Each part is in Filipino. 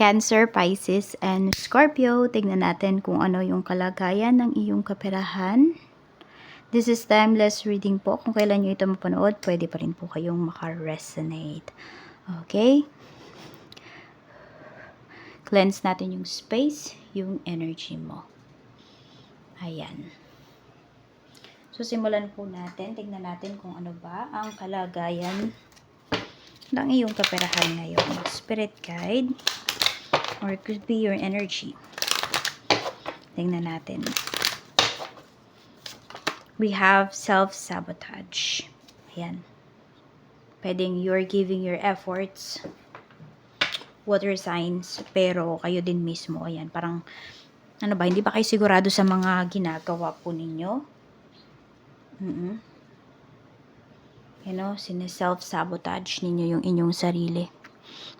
Cancer, Pisces, and Scorpio. Tignan natin kung ano yung kalagayan ng iyong kaperahan. This is timeless reading po. Kung kailan nyo ito mapanood, pwede pa rin po kayong makaresonate. Okay? Cleanse natin yung space, yung energy mo. Ayan. So, simulan po natin. Tignan natin kung ano ba ang kalagayan ng iyong kaperahan ngayon. Spirit guide. Or it could be your energy. Tingnan natin. We have self-sabotage. Ayan. Pwedeng you're giving your efforts, water signs, pero kayo din mismo. Ayan, parang, ano ba, hindi ba kayo sigurado sa mga ginagawa po ninyo? You know, self-sabotage ninyo yung inyong sarili.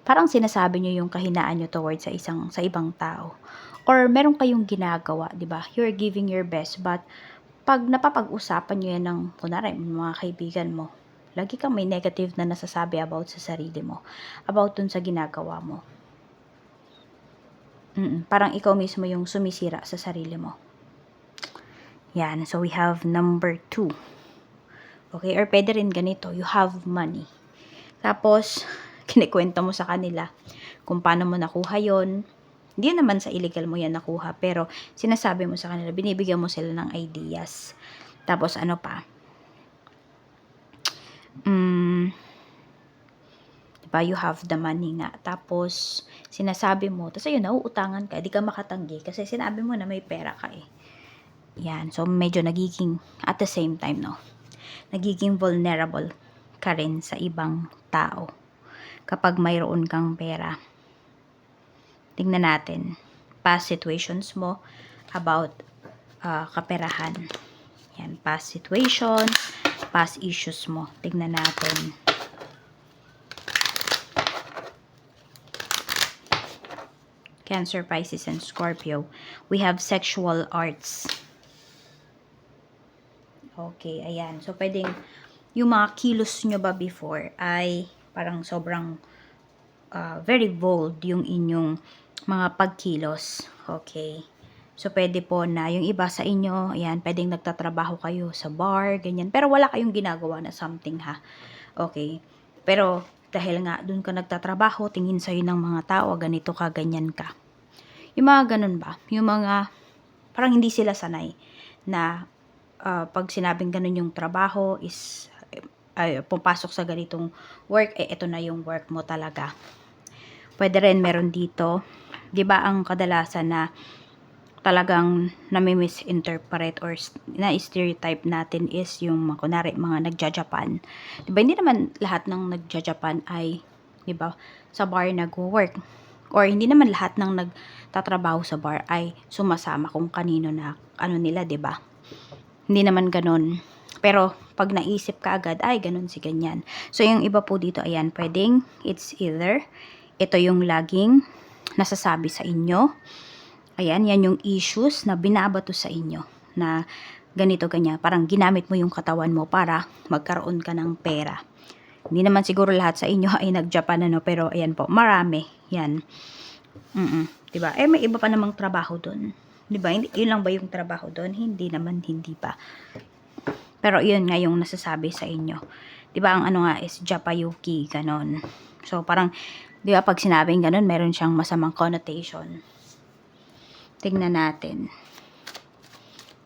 Parang sinasabi nyo yung kahinaan nyo towards sa ibang tao. Or meron kayong ginagawa, di ba? You're giving your best, but pag napapag-usapan nyo yan ng, kunwari, mga kaibigan mo, lagi kang may negative na nasasabi about sa sarili mo. About dun sa ginagawa mo. Parang ikaw mismo yung sumisira sa sarili mo. Yan. So, we have number 2. Okay? Or pwede rin ganito. You have money. Tapos, kinikwento mo sa kanila kung paano mo nakuha yon. Hindi naman sa illegal mo yan nakuha, pero sinasabi mo sa kanila, binibigyan mo sila ng ideas. Tapos ano pa? Diba, you have the money nga. Tapos sinasabi mo, tapos ayun, nauutangan ka, di ka makatanggi kasi sinabi mo na may pera ka eh. Yan, so medyo nagiging, at the same time, no, nagiging vulnerable ka rin sa ibang tao kapag mayroon kang pera. Tingnan natin past situations mo about kaperahan. Yan, past situation, past issues mo. Tingnan natin. Cancer, Pisces, and Scorpio. We have sexual arts. Okay, ayan. So, pwedeng yung mga kilos nyo ba before ay parang sobrang very bold yung inyong mga pagkilos. Okay. So, pwede po na yung iba sa inyo, ayan, pwedeng nagtatrabaho kayo sa bar, ganyan. Pero wala kayong ginagawa na something, ha? Okay. Pero, dahil nga, dun ka nagtatrabaho, tingin sa'yo ng mga tao, ganito ka, ganyan ka. Yung mga ganun ba? Yung mga, parang hindi sila sanay na pag sinabing ganun yung trabaho is pupasok sa ganitong work, ito na yung work mo talaga. Pwede rin meron dito, 'di ba ang kadalasan na talagang nami-misinterpret or na-stereotype natin is yung kunwari mga nagja-Japan. 'Di ba hindi naman lahat ng nagja-Japan ay 'di ba sa bar nagwo-work, or hindi naman lahat ng nagtatrabaho sa bar ay sumasama kung kanino na ano nila, 'di ba? Hindi naman ganun. Pero, pag naisip ka agad, ay, ganun si ganyan. So, yung iba po dito, ayan, pwedeng, it's either, ito yung laging nasasabi sa inyo. Ayan, yan yung issues na binabato sa inyo. Na, ganito, ganyan. Parang ginamit mo yung katawan mo para magkaroon ka ng pera. Hindi naman siguro lahat sa inyo ay nag-Japan, ano, pero, ayan po, marami. Yan. Diba? May iba pa namang trabaho dun. Diba? Yun lang ba yung trabaho doon? Hindi naman, hindi pa. Pero yun nga yung nasasabi sa inyo. Diba? Ang ano nga is Japayuki, ganon. So, parang, diba pag sinabing ganon, meron siyang masamang connotation. Tingnan natin.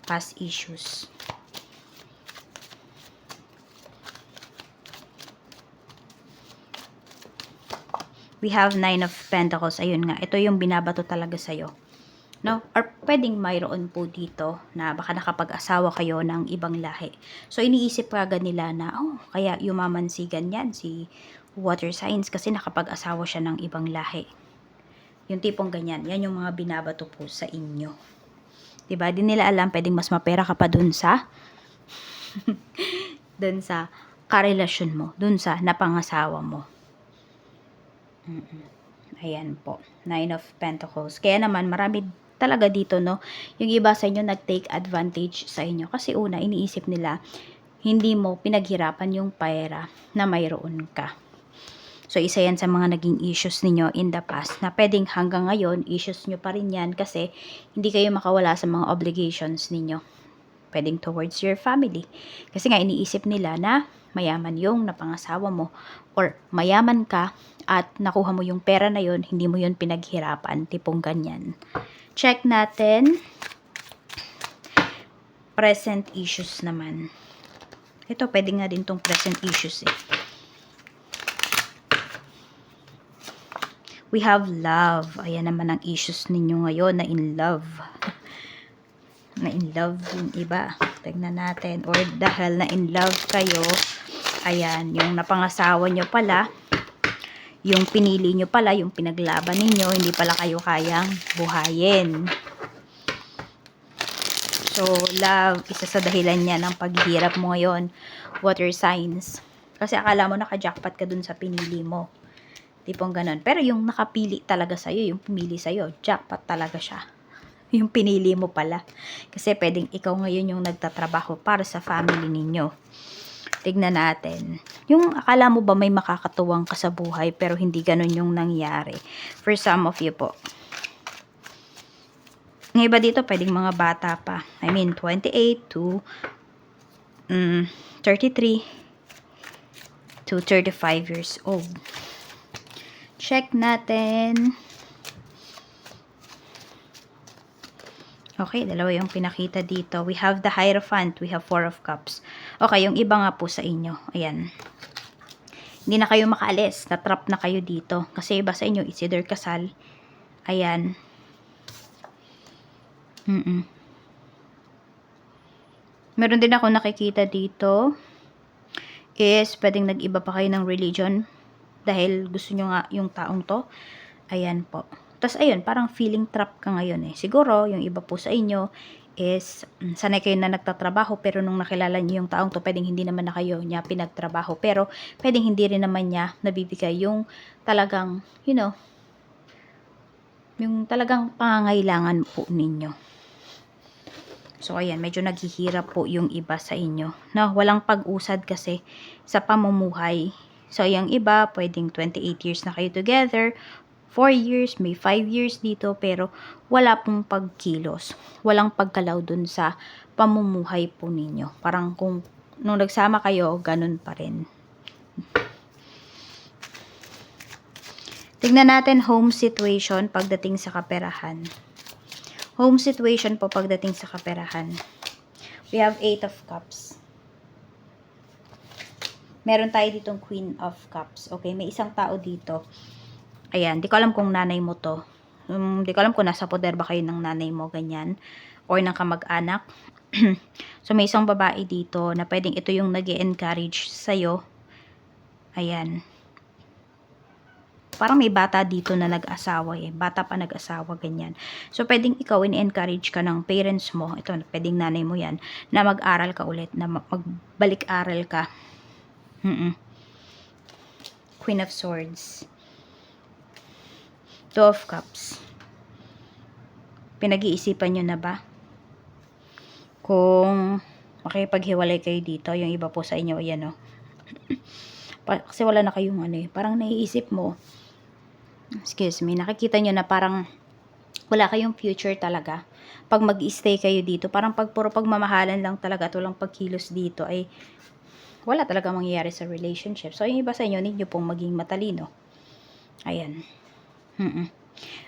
Past issues. We have 9 of Pentacles. Ayun nga, ito yung binabato talaga sa'yo. No? Or pwedeng mayroon po dito na baka nakapag-asawa kayo ng ibang lahi. So, iniisip agad nila na, kaya yumaman si ganyan, si water signs, kasi nakapag-asawa siya ng ibang lahi. Yung tipong ganyan, yan yung mga binabato po sa inyo. Diba? Di nila alam, pwedeng mas mapera ka pa dun sa dun sa karelasyon mo, dun sa napangasawa mo. Ayan po, 9 of Pentacles. Kaya naman, marami talaga dito, no? Yung iba sa inyo nag-take advantage sa inyo. Kasi una, iniisip nila, hindi mo pinaghirapan yung pera na mayroon ka. So, isa yan sa mga naging issues ninyo in the past na pwedeng hanggang ngayon, issues nyo pa rin yan kasi hindi kayo makawala sa mga obligations ninyo. Pwedeng towards your family. Kasi nga iniisip nila na mayaman yung napangasawa mo or mayaman ka at nakuha mo yung pera na yun, hindi mo yun pinaghirapan, tipong ganyan. Check natin. Present issues naman. Ito, pwede nga din tong present issues eh. We have love. Ayan naman ang issues ninyo ngayon na in love. Na in love yung iba. Tignan natin. Or dahil na in love kayo, ayan, yung napangasawa nyo pala, yung pinili nyo pala, yung pinaglaban ninyo, hindi pala kayo kayang buhayin. So, love, isa sa dahilan niya ng paghihirap mo ngayon, water signs. Kasi akala mo naka-jackpot ka dun sa pinili mo. Tipong ganun. Pero yung nakapili talaga sa'yo, yung pumili sa'yo, jackpot talaga siya. Yung pinili mo pala. Kasi pwedeng ikaw ngayon yung nagtatrabaho para sa family ninyo. Tignan natin. Yung akala mo ba may makakatuwang ka sa buhay pero hindi ganun yung nangyari. For some of you po. Ng iba dito, pwedeng mga bata pa. I mean, 28 to 33 to 35 years old. Check natin. Okay, dalawa yung pinakita dito. We have the Hierophant. We have 4 of Cups. Okay, yung iba nga po sa inyo. Ayan. Hindi na kayo makaalis. Na-trap na kayo dito. Kasi iba sa inyo, it's either kasal. Ayan. Meron din ako nakikita dito. Is, pwedeng nag-iba pa kayo ng religion. Dahil gusto nyo nga yung taong to. Ayan po. Tapos, ayun, parang feeling trap ka ngayon eh. Siguro, yung iba po sa inyo is, sanay kayo na nagtatrabaho, pero nung nakilala niyo yung taong to, pwedeng hindi naman na kayo niya pinagtrabaho. Pero, pwedeng hindi rin naman niya nabibigay yung talagang, you know, yung talagang pangangailangan po ninyo. So, ayan, medyo naghihirap po yung iba sa inyo. Na walang pag-usad kasi sa pamumuhay. So, yung iba, pwedeng 28 years na kayo together, 4 years, may 5 years dito, pero wala pong pagkilos. Walang pagkalaw dun sa pamumuhay po ninyo. Parang kung nung nagsama kayo, ganun pa rin. Tignan natin home situation pagdating sa kaperahan. Home situation po pagdating sa kaperahan. We have 8 of Cups. Meron tayo ditong Queen of Cups. Okay, may isang tao dito. Ayan, di ko alam kung nanay mo to. Di ko alam kung nasa poder ba kayo ng nanay mo, ganyan. Or ng kamag-anak. So, may isang babae dito na pwedeng ito yung nag-encourage sa'yo. Ayan. Parang may bata dito na nag-asawa eh. Bata pa nag-asawa, ganyan. So, pwedeng ikaw in-encourage ka ng parents mo. Ito, pwedeng nanay mo yan. Na mag-aral ka ulit. Na magbalik-aral ka. Queen of Swords. 2 of Cups. Pinag-iisipan nyo na ba? Kung makipaghiwalay kayo dito, yung iba po sa inyo, ayan o. Kasi wala na kayong ano eh. Parang naiisip mo, excuse me, nakikita nyo na parang wala kayong future talaga. Pag mag-stay kayo dito, parang puro pagmamahalan lang talaga at walang pagkilos dito ay wala talaga mangyayari sa relationship. So, yung iba sa inyo, need nyo pong maging matalino. Ayan.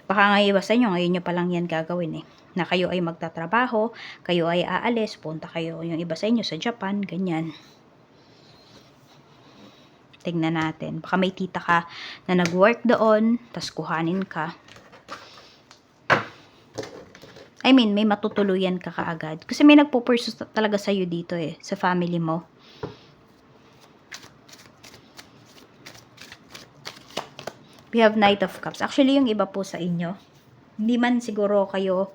Baka nga iba sa inyo, ngayon nyo pa lang yan gagawin eh. Na kayo ay magtatrabaho, kayo ay aalis, punta kayo yung iba sa inyo sa Japan, ganyan. Tignan natin. Baka may tita ka na nag-work doon, tas kuhanin ka. I mean, may matutuluyan ka kaagad. Kasi may nagpo-pursue talaga sa'yo dito eh, sa family mo. We have Knight of Cups. Actually, yung iba po sa inyo, hindi man siguro kayo,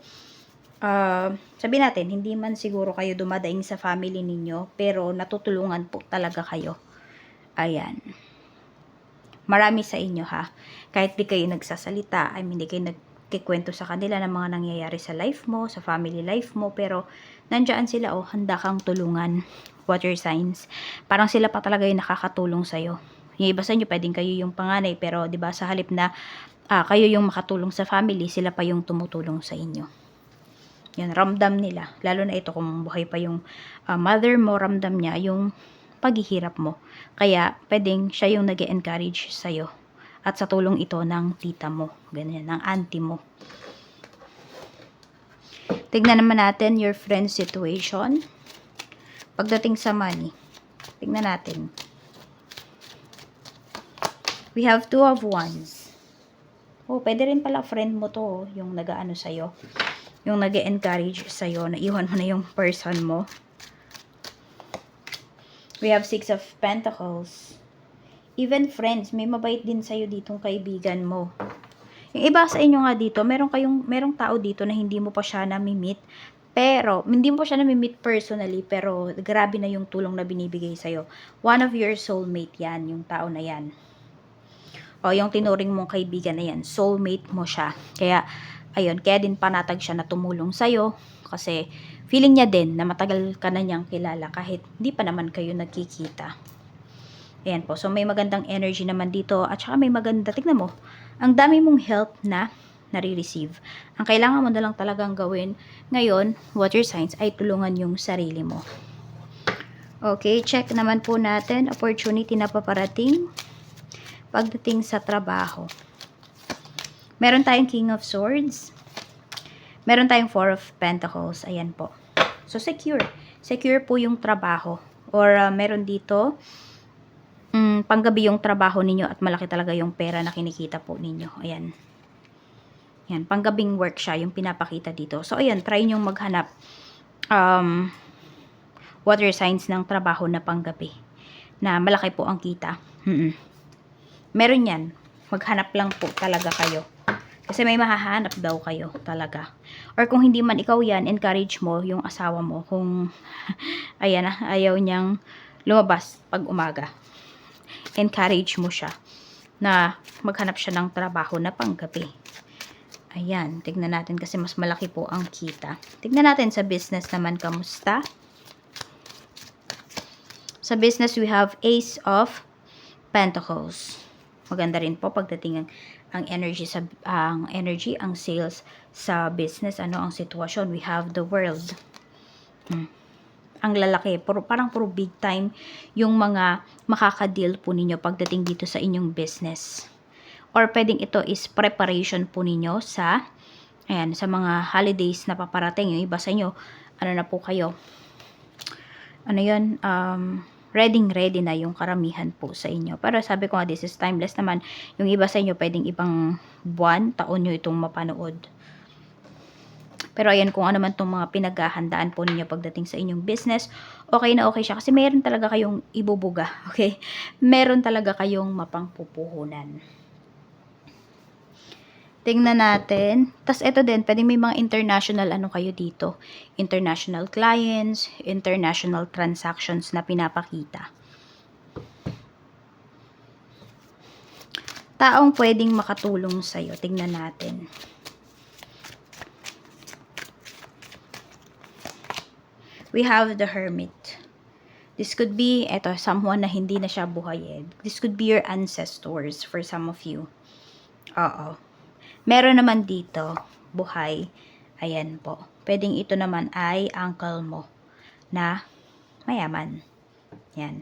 sabi natin, hindi man siguro kayo dumadaing sa family ninyo, pero natutulungan po talaga kayo. Ayan. Marami sa inyo ha. Kahit di kayo nagsasalita, I mean, di kayo nagkikwento sa kanila ng mga nangyayari sa life mo, sa family life mo, pero nandyan sila, oh, handa kang tulungan. Water signs. Parang sila pa talaga yung nakakatulong sa'yo. Yung iba sa inyo, pwedeng kayo yung panganay, pero 'di ba sa halip na kayo yung makatulong sa family, sila pa yung tumutulong sa inyo. Yan, ramdam nila. Lalo na ito kung buhay pa yung mother mo, ramdam niya yung paghihirap mo. Kaya, pwedeng siya yung nag-encourage sa'yo. At sa tulong ito ng tita mo. Ganyan, ng auntie mo. Tignan naman natin your friend situation. Pagdating sa money. Tignan natin. We have 2 of Wands. Oh, pwede rin pala friend mo to, yung nag-aano sa'yo. Yung nag-encourage sa'yo, na iwan mo na yung person mo. We have 6 of Pentacles. Even friends, may mabait din sa'yo ditong kaibigan mo. Yung iba sa inyo nga dito, merong tao dito na hindi mo pa siya nami-meet. Pero, hindi mo pa siya nami-meet personally, pero grabe na yung tulong na binibigay sa'yo. One of your soulmate yan, yung tao na yan. O, yung tinuring mong kaibigan na yan, soulmate mo siya. Kaya, ayun, kaya din panatag siya na tumulong sa'yo. Kasi, feeling niya din na matagal ka na niyang kilala kahit hindi pa naman kayo nagkikita. Ayan po. So, may magandang energy naman dito. At saka may maganda, tignan mo, ang dami mong help na nare-receive. Ang kailangan mo na lang talagang gawin ngayon, water signs, ay tulungan yung sarili mo. Okay, check naman po natin, opportunity na paparating pagdating sa trabaho. Meron tayong King of Swords. Meron tayong 4 of Pentacles. Ayan po. So, secure. Secure po yung trabaho. Or, meron dito, panggabi yung trabaho ninyo at malaki talaga yung pera na kinikita po ninyo. Ayan. Ayan, panggabing work siya, yung pinapakita dito. So, ayan, try nyong maghanap water signs ng trabaho na panggabi. Na malaki po ang kita. Meron yan. Maghanap lang po talaga kayo. Kasi may mahahanap daw kayo talaga. Or kung hindi man ikaw yan, encourage mo yung asawa mo kung ayan na, ayaw niyang lumabas pag umaga. Encourage mo siya na maghanap siya ng trabaho na panggabi. Ayan, tignan natin kasi mas malaki po ang kita. Tignan natin sa business naman, kamusta? Sa business, we have Ace of Pentacles. Maganda rin po pagdating ang energy, ang sales sa business, ang sitwasyon. We have the World. Ang lalaki, parang puro big time yung mga makaka-deal po ninyo pagdating dito sa inyong business. Or pwedeng ito is preparation po ninyo sa sa mga holidays na paparating. Yung iba sa inyo, na po kayo? Ready na yung karamihan po sa inyo. Pero sabi ko nga, this is timeless naman. Yung iba sa inyo, pwedeng ibang buwan, taon nyo itong mapanood. Pero ayan, kung ano man itong mga pinaghahandaan po ninyo pagdating sa inyong business, okay na okay siya. Kasi meron talaga kayong ibubuga. Okay? Meron talaga kayong mapangpupuhunan. Tingnan natin. Tas ito din, pwedeng may mga international kayo dito. International clients, international transactions na pinapakita. Taong pwedeng makatulong sa'yo. Tingnan natin. We have the Hermit. This could be, someone na hindi na siya buhay. This could be your ancestors for some of you. Oo. Meron naman dito, buhay. Ayan po. Pwedeng ito naman ay uncle mo na mayaman. Yan.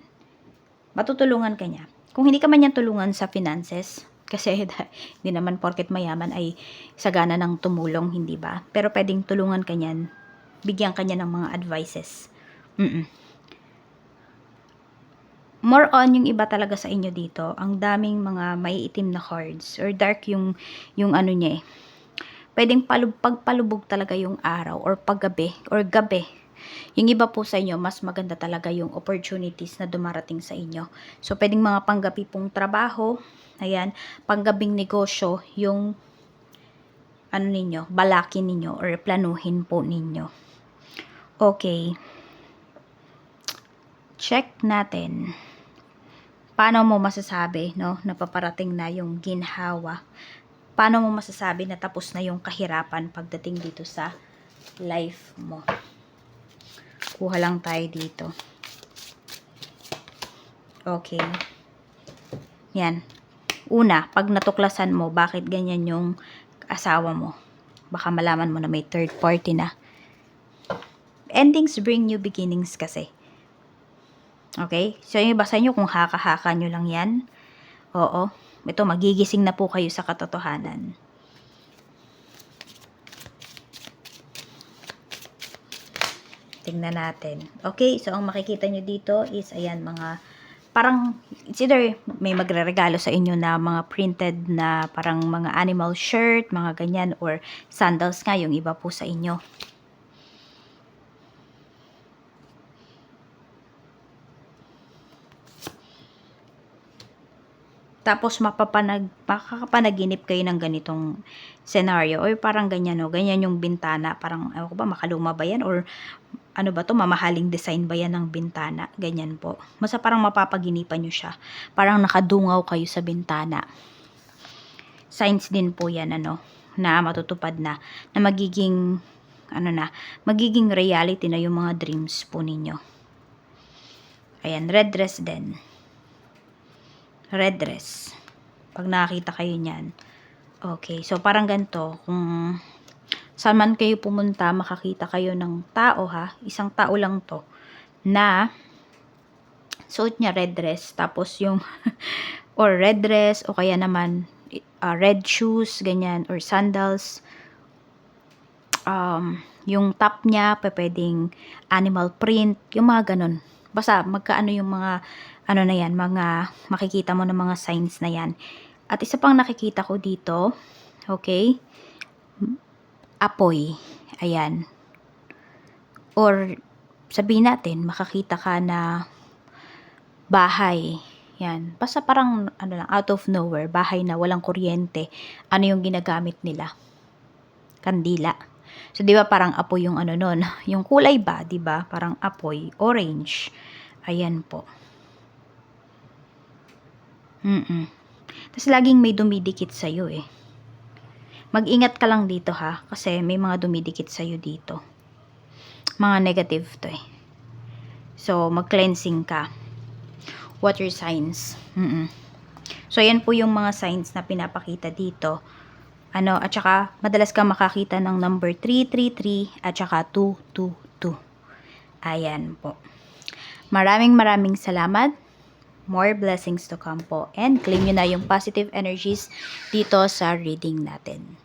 Matutulungan ka niya. Kung hindi ka man yan tulungan sa finances, kasi hindi naman porket mayaman ay sagana ng tumulong, hindi ba? Pero pwedeng tulungan ka niyan, bigyan ka niya ng mga advices. More on yung iba talaga sa inyo dito, ang daming mga maiitim na cards or dark yung niya Pwedeng pagpalubog talaga yung araw or paggabi or gabi. Yung iba po sa inyo, mas maganda talaga yung opportunities na dumarating sa inyo. So, pwedeng mga panggabi pong trabaho, ayan, panggabing negosyo, yung ninyo, balakin ninyo or planuhin po ninyo. Okay. Check natin. Paano mo masasabi, na paparating na yung ginhawa? Paano mo masasabi na tapos na yung kahirapan pagdating dito sa life mo? Kuha lang tayo dito. Okay. Yan. Una, pag natuklasan mo, bakit ganyan yung asawa mo. Baka malaman mo na may third party na. Endings bring new beginnings kasi. Okay? So, yung iba sa inyo, kung haka-haka nyo lang yan, oo. Ito, magigising na po kayo sa katotohanan. Tingnan natin. Okay, so ang makikita nyo dito is, ayan, mga, parang, it's either may magre-regalo sa inyo na mga printed na parang mga animal shirt, mga ganyan, or sandals nga, yung iba po sa inyo. Tapos makakapanaginip kayo ng ganitong scenario or parang ganyan, no? Ganyan yung bintana, parang ewan ko ba, makaluma ba yan or ano ba to, mamahaling design ba yan ng bintana, ganyan po. Basta parang mapapaginipan nyo siya, parang nakadungaw kayo sa bintana. Signs din po yan, ano, na matutupad na magiging magiging reality na yung mga dreams po ninyo. Ayan, red dress din. Red dress. Pag nakakita kayo niyan. Okay, so parang ganito, kung saan man kayo pumunta, makakita kayo ng tao, ha, isang tao lang to, na suot niya red dress, tapos yung or red dress, o kaya naman red shoes, ganyan, or sandals. Yung top niya, pwedeng animal print, yung mga ganun. Basta magkaano yung mga ano na yan, mga makikita mo ng mga signs na yan. At isa pang nakikita ko dito, okay, apoy, ayan. Or sabihin natin, makakita ka na bahay, yan. Basta parang ano lang, out of nowhere, bahay na walang kuryente. Ano yung ginagamit nila? Kandila. So, di ba parang apoy yung ano nun? Yung kulay ba, di ba? Parang apoy, orange. Ayan po. Tapos laging may dumidikit sa'yo eh. Mag-ingat ka lang dito ha, kasi may mga dumidikit sa'yo dito. Mga negative to eh. So, mag-cleansing ka. Water signs. So, yan po yung mga signs na pinapakita dito. Ano, at saka, madalas ka makakita ng number 333 at saka 222. Ayan po. Maraming salamat. More blessings to come po. And claim nyo na yung positive energies dito sa reading natin.